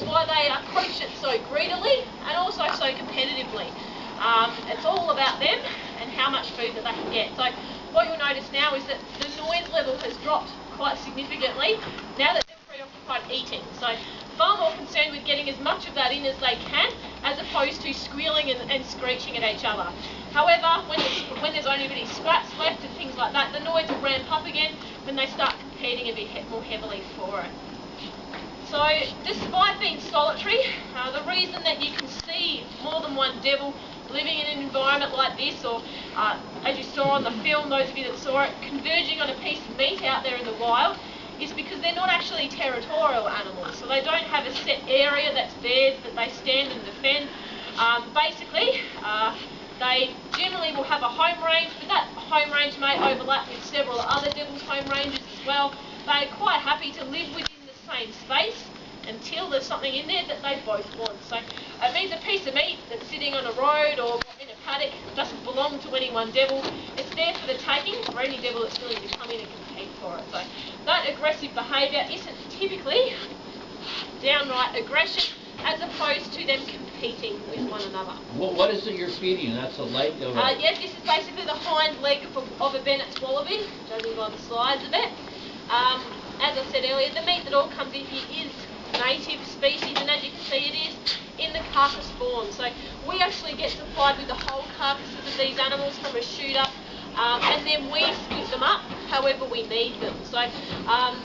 why they approach it so greedily and also so competitively. It's all about them and how much food that they can get. So what you'll notice now is that the noise level has dropped quite significantly now that they're preoccupied eating. So far more concerned with getting as much of that in as they can, as opposed to squealing and screeching at each other. However, when there's only really scraps left and things like that, the noise will ramp up again when they start competing a bit more heavily for it. So despite being solitary, the reason that you can see more than one devil living in an environment like this, or as you saw on the film, those of you that saw it, converging on a piece of meat out there in the wild, is because they're not actually territorial animals. So they don't have a set area that's theirs that they stand and defend. Basically, they generally will have a home range, but that home range may overlap with several other devil's home ranges as well. They're quite happy to live within the same space until there's something in there that they both want. So it means a piece of meat that's sitting on a road or in a paddock doesn't belong to any one devil. It's there for the taking for any devil that's willing to come in and compete for it. So that aggressive behaviour isn't typically downright aggression, as opposed to them competing with one another. What is it you're feeding? That's a leg of a... Yes, this is basically the hind leg of a Bennett's wallaby, judging by the size of it. As I said earlier, the meat that all comes in here is native species, and as you can see, it is in the carcass form. So we actually get supplied with the whole carcasses of these animals from a shooter, and then we split them up however we need them. So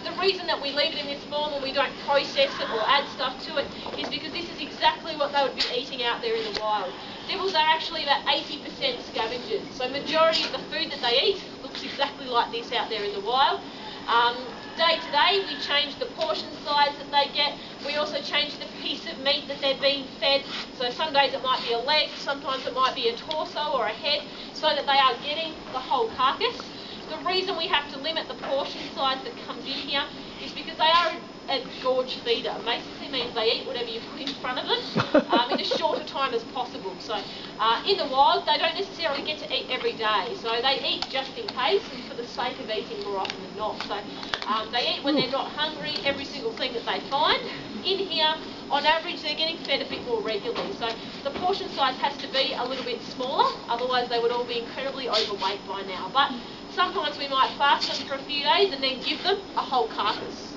the reason that we leave it in this form and we don't process it or add stuff to it is because this is exactly what they would be eating out there in the wild. Devils are actually about 80% scavengers, so majority of the food that they eat looks exactly like this out there in the wild. Day to day, we change the portion size that they get. We also change the piece of meat that they're being fed. So some days it might be a leg, sometimes it might be a torso or a head, so that they are getting the whole carcass. The reason we have to limit the portion size that comes in here is because they are a gorge feeder. It basically means they eat whatever you put in front of them in as short a time as possible. So in the wild, they don't necessarily get to eat every day. So they eat just in case and for the sake of eating more often than not. So they eat when they're not hungry, every single thing that they find. In here, on average, they're getting fed a bit more regularly. So the portion size has to be a little bit smaller, otherwise they would all be incredibly overweight by now. But sometimes we might fast them for a few days and then give them a whole carcass.